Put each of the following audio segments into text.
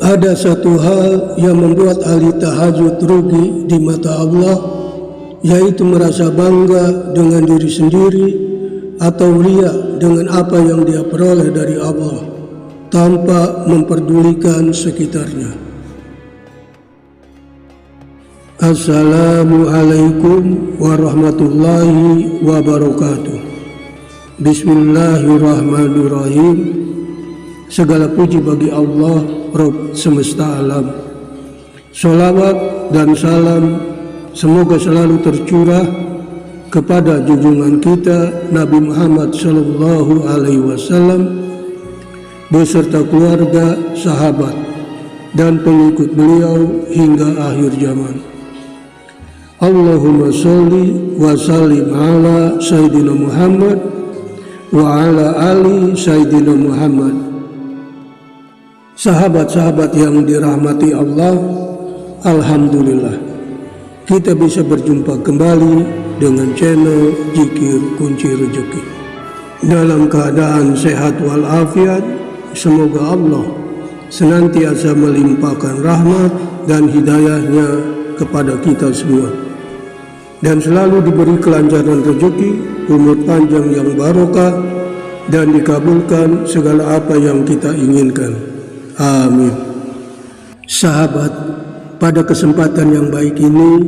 Ada satu hal yang membuat ahli tahajud rugi di mata Allah, yaitu merasa bangga dengan diri sendiri atau ria dengan apa yang dia peroleh dari Allah tanpa memperdulikan sekitarnya. Assalamualaikum warahmatullahi wabarakatuh. Bismillahirrahmanirrahim. Segala puji bagi Allah, Rabb semesta alam. Sholawat dan salam semoga selalu tercurah kepada junjungan kita Nabi Muhammad Sallallahu Alaihi Wasallam beserta keluarga, sahabat, dan pengikut beliau hingga akhir zaman. Allahumma sholli wa sallim ala Sayyidina Muhammad wa ala ali Sayyidina Muhammad. Sahabat-sahabat yang dirahmati Allah, alhamdulillah kita bisa berjumpa kembali dengan channel Zikir Kunci Rezeki. Dalam keadaan sehat walafiat, semoga Allah senantiasa melimpahkan rahmat dan hidayahnya kepada kita semua, dan selalu diberi kelancaran rezeki, umur panjang yang barokah, dan dikabulkan segala apa yang kita inginkan. Amin. Sahabat, pada kesempatan yang baik ini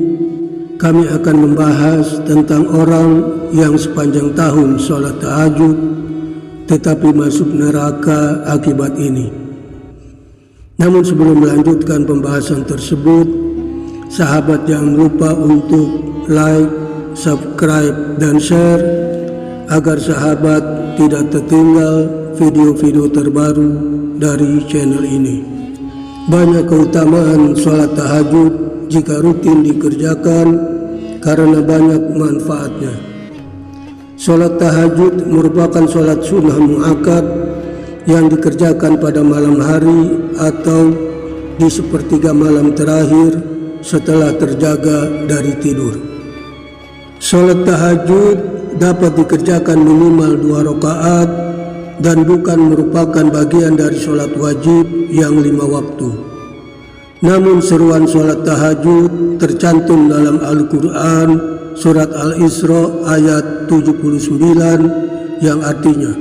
kami akan membahas tentang orang yang sepanjang tahun sholat tahajud tetapi masuk neraka akibat ini. Namun sebelum melanjutkan pembahasan tersebut, sahabat jangan lupa untuk like, subscribe, dan share agar sahabat tidak tertinggal video-video terbaru dari channel ini. Banyak keutamaan sholat tahajud jika rutin dikerjakan karena banyak manfaatnya. Sholat tahajud merupakan sholat sunnah muakkad yang dikerjakan pada malam hari atau di sepertiga malam terakhir setelah terjaga dari tidur. Sholat tahajud dapat dikerjakan minimal 2 rakaat dan bukan merupakan bagian dari sholat wajib yang 5 waktu. Namun seruan sholat tahajud tercantum dalam Al-Quran surat Al-Isra ayat 79 yang artinya,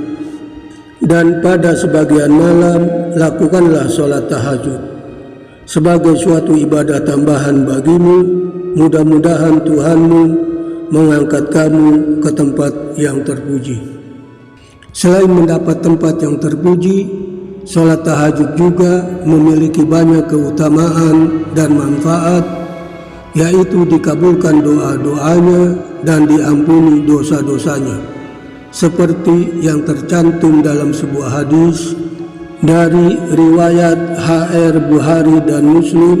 dan pada sebagian malam lakukanlah sholat tahajud sebagai suatu ibadah tambahan bagimu, mudah-mudahan Tuhanmu mengangkat kamu ke tempat yang terpuji. Selain mendapat tempat yang terpuji, sholat tahajud juga memiliki banyak keutamaan dan manfaat, yaitu dikabulkan doa-doanya dan diampuni dosa-dosanya, seperti yang tercantum dalam sebuah hadis dari riwayat HR Bukhari dan Muslim,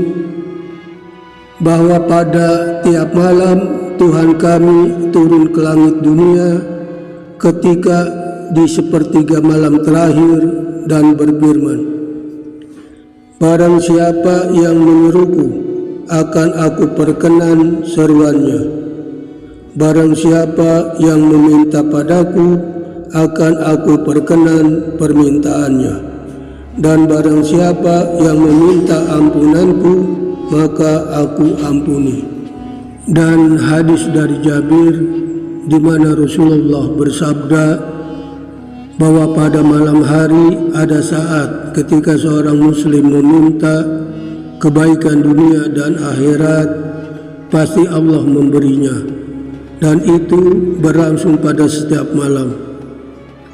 bahwa pada tiap malam Tuhan kami turun ke langit dunia ketika di sepertiga malam terakhir dan berfirman, barang siapa yang menyeruku akan aku perkenan seruannya, barang siapa yang meminta padaku akan aku perkenan permintaannya, dan barang siapa yang meminta ampunanku maka aku ampuni. Dan hadis dari Jabir di mana Rasulullah bersabda bahwa pada malam hari ada saat ketika seorang muslim meminta kebaikan dunia dan akhirat, pasti Allah memberinya, dan itu berlangsung pada setiap malam.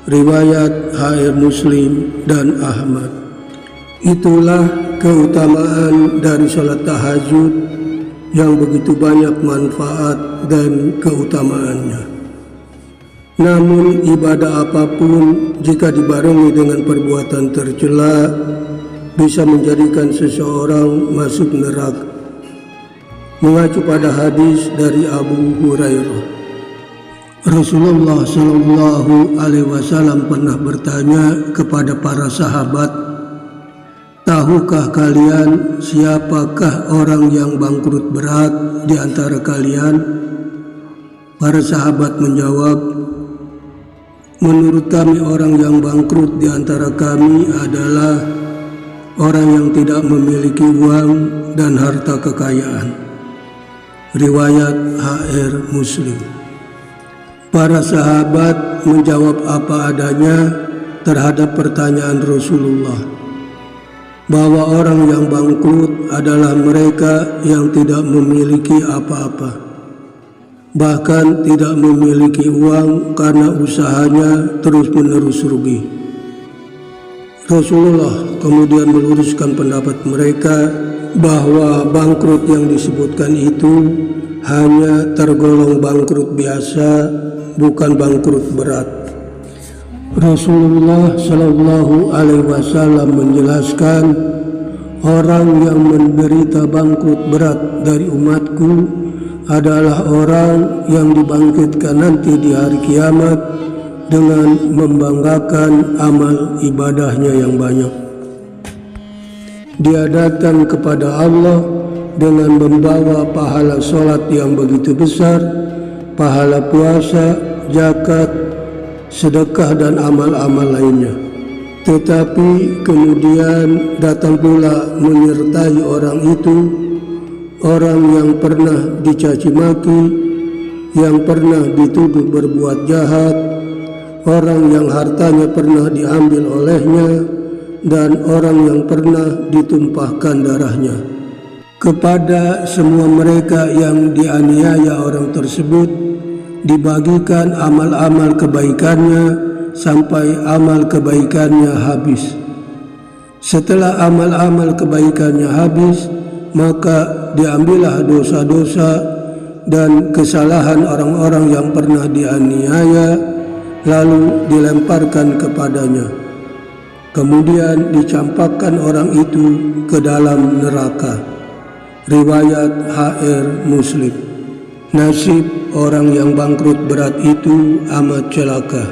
Riwayat HR Muslim dan Ahmad. Itulah keutamaan dari sholat tahajud yang begitu banyak manfaat dan keutamaannya. Namun ibadah apapun jika dibarengi dengan perbuatan tercela bisa menjadikan seseorang masuk neraka. Mengacu pada hadis dari Abu Hurairah, Rasulullah Shallallahu Alaihi Wasallam pernah bertanya kepada para sahabat, tahukah kalian siapakah orang yang bangkrut berat di antara kalian? Para sahabat menjawab, menurut kami orang yang bangkrut di antara kami adalah orang yang tidak memiliki uang dan harta kekayaan. Riwayat HR Muslim. Para sahabat menjawab apa adanya terhadap pertanyaan Rasulullah, bahwa orang yang bangkrut adalah mereka yang tidak memiliki apa-apa, bahkan tidak memiliki uang karena usahanya terus-menerus rugi. Rasulullah kemudian meluruskan pendapat mereka bahwa bangkrut yang disebutkan itu hanya tergolong bangkrut biasa, bukan bangkrut berat. Rasulullah Shallallahu Alaihi Wasallam menjelaskan, orang yang menderita bangkrut berat dari umatku adalah orang yang dibangkitkan nanti di hari kiamat dengan membanggakan amal ibadahnya yang banyak. Dia datang kepada Allah dengan membawa pahala sholat yang begitu besar, pahala puasa, zakat, sedekah dan amal-amal lainnya. Tetapi kemudian datang pula menyertai orang itu orang yang pernah dicaci maki, yang pernah dituduh berbuat jahat, orang yang hartanya pernah diambil olehnya, dan orang yang pernah ditumpahkan darahnya. Kepada semua mereka yang dianiaya orang tersebut dibagikan amal-amal kebaikannya sampai amal kebaikannya habis. Setelah amal-amal kebaikannya habis, maka diambillah dosa-dosa dan kesalahan orang-orang yang pernah dianiaya, lalu dilemparkan kepadanya. Kemudian dicampakkan orang itu ke dalam neraka. Riwayat HR Muslim. Nasib orang yang bangkrut berat itu amat celaka.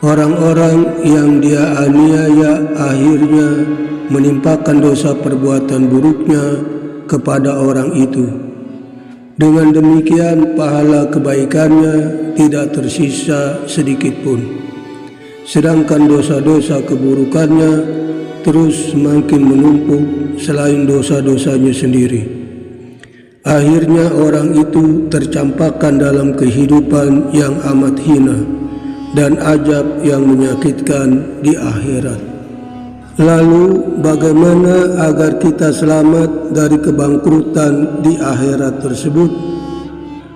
Orang-orang yang dia aniaya akhirnya menimpakan dosa perbuatan buruknya kepada orang itu. Dengan demikian pahala kebaikannya tidak tersisa sedikit pun. Sedangkan dosa-dosa keburukannya terus semakin menumpuk selain dosa-dosanya sendiri. Akhirnya orang itu tercampakkan dalam kehidupan yang amat hina dan ajab yang menyakitkan di akhirat. Lalu bagaimana agar kita selamat dari kebangkrutan di akhirat tersebut?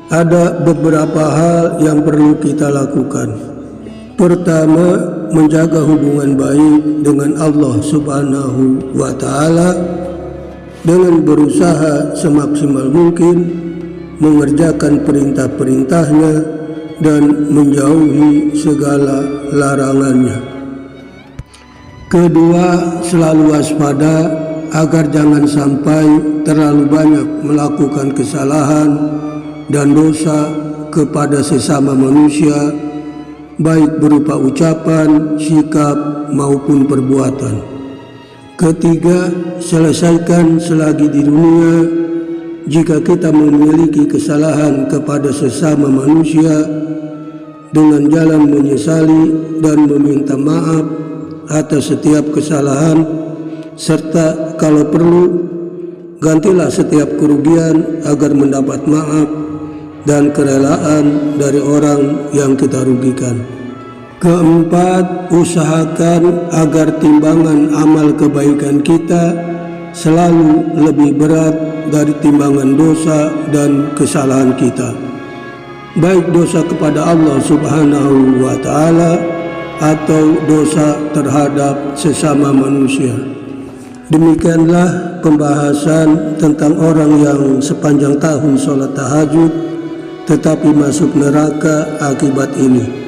Ada beberapa hal yang perlu kita lakukan. Pertama, menjaga hubungan baik dengan Allah Subhanahu wa Ta'ala dengan berusaha semaksimal mungkin mengerjakan perintah-perintahnya dan menjauhi segala larangannya. Kedua, selalu waspada agar jangan sampai terlalu banyak melakukan kesalahan dan dosa kepada sesama manusia, baik berupa ucapan, sikap, maupun perbuatan. Ketiga, selesaikan selagi di dunia. Jika kita memiliki kesalahan kepada sesama manusia, dengan jalan menyesali dan meminta maaf atas setiap kesalahan, serta kalau perlu, gantilah setiap kerugian agar mendapat maaf dan kerelaan dari orang yang kita rugikan. Keempat, usahakan agar timbangan amal kebaikan kita selalu lebih berat dari timbangan dosa dan kesalahan kita, baik dosa kepada Allah Subhanahu wa Ta'ala atau dosa terhadap sesama manusia. Demikianlah pembahasan tentang orang yang sepanjang tahun sholat tahajud tetapi masuk neraka akibat ini.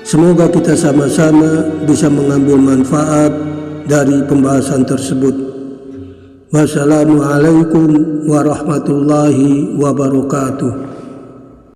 Semoga kita sama-sama bisa mengambil manfaat dari pembahasan tersebut. Wassalamualaikum warahmatullahi wabarakatuh.